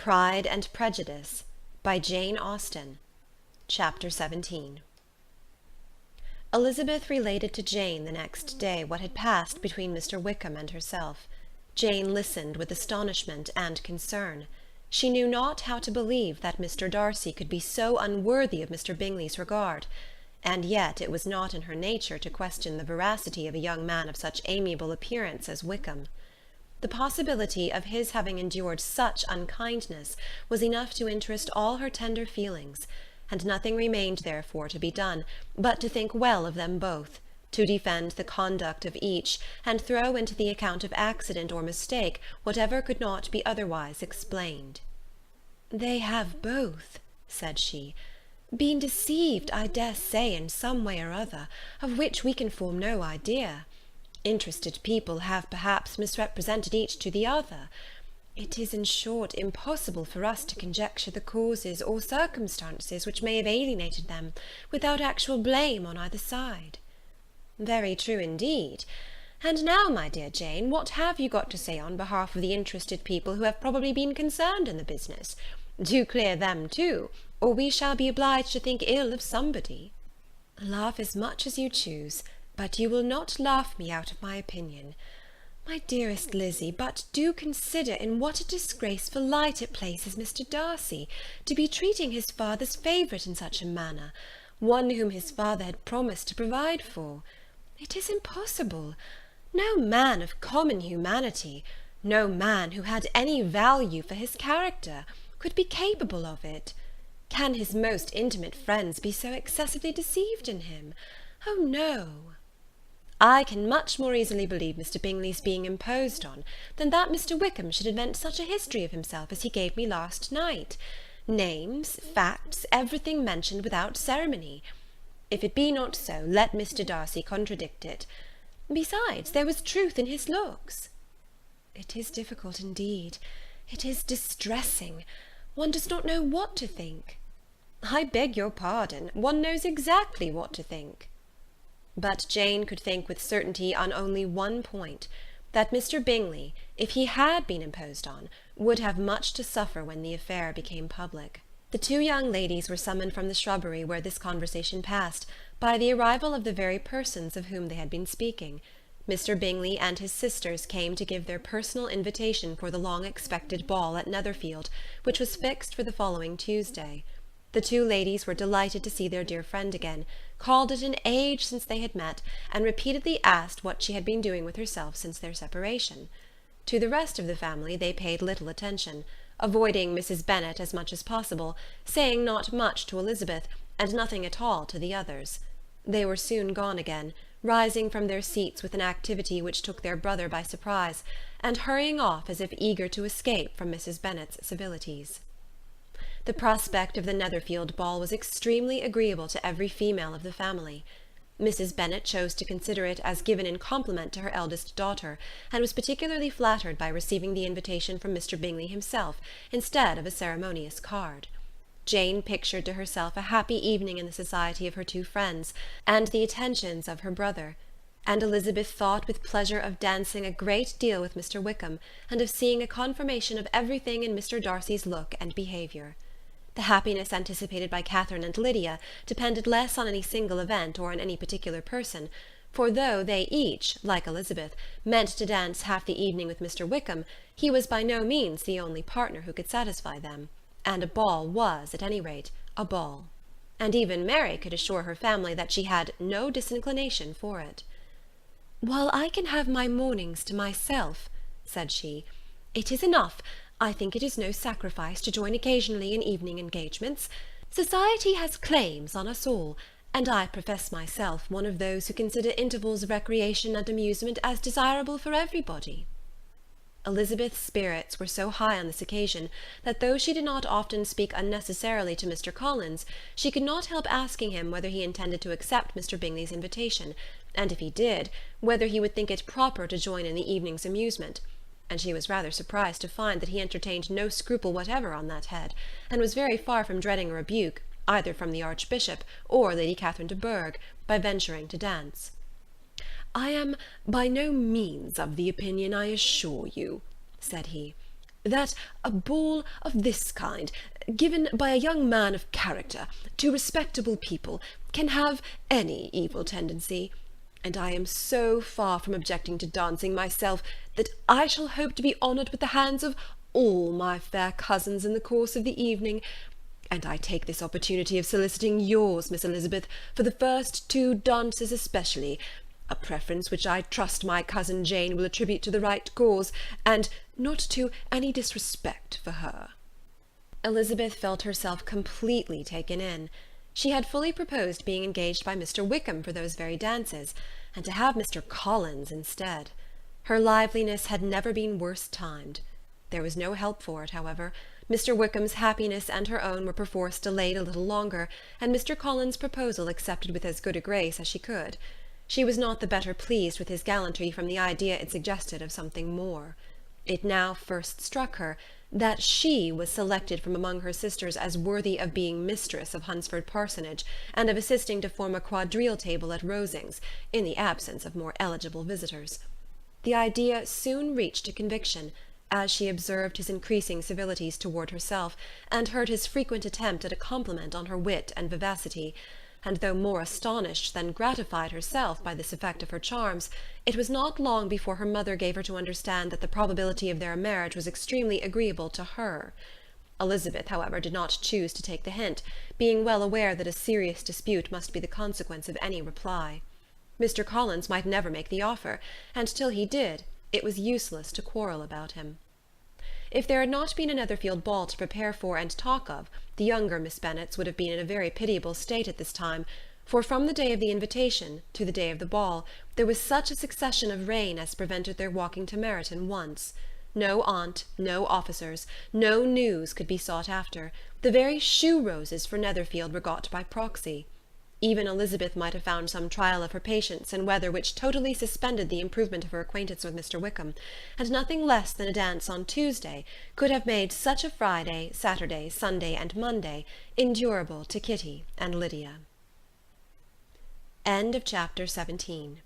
Pride and Prejudice by Jane Austen. Chapter 17. Elizabeth related to Jane the next day what had passed between Mr. Wickham and herself. Jane listened with astonishment and concern. She knew not how to believe that Mr. Darcy could be so unworthy of Mr. Bingley's regard, and yet it was not in her nature to question the veracity of a young man of such amiable appearance as Wickham. The possibility of his having endured such unkindness was enough to interest all her tender feelings, and nothing remained therefore to be done but to think well of them both, to defend the conduct of each, and throw into the account of accident or mistake whatever could not be otherwise explained. "They have both," said she, "been deceived, I dare say, in some way or other, of which we can form no idea. Interested people have perhaps misrepresented each to the other. It is, in short, impossible for us to conjecture the causes or circumstances which may have alienated them, without actual blame on either side." "Very true indeed. And now, my dear Jane, what have you got to say on behalf of the interested people who have probably been concerned in the business? Do clear them too, or we shall be obliged to think ill of somebody." "Laugh as much as you choose, but you will not laugh me out of my opinion. My dearest Lizzie, but do consider in what a disgraceful light it places Mr. Darcy, to be treating his father's favourite in such a manner, one whom his father had promised to provide for. It is impossible. No man of common humanity, no man who had any value for his character, could be capable of it. Can his most intimate friends be so excessively deceived in him? Oh, no! I can much more easily believe Mr. Bingley's being imposed on, than that Mr. Wickham should invent such a history of himself as he gave me last night. Names, facts, everything mentioned without ceremony. If it be not so, let Mr. Darcy contradict it. Besides, there was truth in his looks." "It is difficult indeed. It is distressing. One does not know what to think." "I beg your pardon. One knows exactly what to think." But Jane could think with certainty on only one point, that Mr. Bingley, if he had been imposed on, would have much to suffer when the affair became public. The two young ladies were summoned from the shrubbery where this conversation passed, by the arrival of the very persons of whom they had been speaking. Mr. Bingley and his sisters came to give their personal invitation for the long-expected ball at Netherfield, which was fixed for the following Tuesday. The two ladies were delighted to see their dear friend again, called it an age since they had met, and repeatedly asked what she had been doing with herself since their separation. To the rest of the family they paid little attention, avoiding Mrs. Bennet as much as possible, saying not much to Elizabeth, and nothing at all to the others. They were soon gone again, rising from their seats with an activity which took their brother by surprise, and hurrying off as if eager to escape from Mrs. Bennet's civilities. The prospect of the Netherfield ball was extremely agreeable to every female of the family. Mrs. Bennet chose to consider it as given in compliment to her eldest daughter, and was particularly flattered by receiving the invitation from Mr. Bingley himself, instead of a ceremonious card. Jane pictured to herself a happy evening in the society of her two friends, and the attentions of her brother, and Elizabeth thought with pleasure of dancing a great deal with Mr. Wickham, and of seeing a confirmation of everything in Mr. Darcy's look and behaviour. The happiness anticipated by Catherine and Lydia depended less on any single event or on any particular person, for though they each, like Elizabeth, meant to dance half the evening with Mr. Wickham, he was by no means the only partner who could satisfy them, and a ball was, at any rate, a ball. And even Mary could assure her family that she had no disinclination for it. "While I can have my mornings to myself," said she, "it is enough. I think it is no sacrifice to join occasionally in evening engagements. Society has claims on us all, and I profess myself one of those who consider intervals of recreation and amusement as desirable for everybody." Elizabeth's spirits were so high on this occasion, that though she did not often speak unnecessarily to Mr. Collins, she could not help asking him whether he intended to accept Mr. Bingley's invitation, and if he did, whether he would think it proper to join in the evening's amusement, and she was rather surprised to find that he entertained no scruple whatever on that head, and was very far from dreading a rebuke, either from the Archbishop or Lady Catherine de Bourgh, by venturing to dance. "I am by no means of the opinion, I assure you," said he, that a ball of this kind, given by a young man of character to respectable people, can have any evil tendency, and I am so far from objecting to dancing myself, that I shall hope to be honoured with the hands of all my fair cousins in the course of the evening, and I take this opportunity of soliciting yours, Miss Elizabeth, for the first 2 dances especially, a preference which I trust my cousin Jane will attribute to the right cause, and not to any disrespect for her. Elizabeth felt herself completely taken in. She had fully proposed being engaged by Mr. Wickham for those very dances, and to have Mr. Collins instead. Her liveliness had never been worse timed. There was no help for it, however. Mr. Wickham's happiness and her own were perforce delayed a little longer, and Mr. Collins' proposal accepted with as good a grace as she could. She was not the better pleased with his gallantry from the idea it suggested of something more. It now first struck her that she was selected from among her sisters as worthy of being mistress of Hunsford Parsonage, and of assisting to form a quadrille table at Rosings, in the absence of more eligible visitors. The idea soon reached a conviction, as she observed his increasing civilities toward herself, and heard his frequent attempt at a compliment on her wit and vivacity, and though more astonished than gratified herself by this effect of her charms, it was not long before her mother gave her to understand that the probability of their marriage was extremely agreeable to her. Elizabeth, however, did not choose to take the hint, being well aware that a serious dispute must be the consequence of any reply. Mr. Collins might never make the offer, and till he did, it was useless to quarrel about him. If there had not been a Netherfield ball to prepare for and talk of, the younger Miss Bennets would have been in a very pitiable state at this time, for from the day of the invitation to the day of the ball there was such a succession of rain as prevented their walking to Meryton once. No aunt, no officers, no news could be sought after. The very shoe-roses for Netherfield were got by proxy. Even Elizabeth might have found some trial of her patience in weather which totally suspended the improvement of her acquaintance with Mr. Wickham, and nothing less than a dance on Tuesday could have made such a Friday, Saturday, Sunday, and Monday endurable to Kitty and Lydia. End of chapter 17.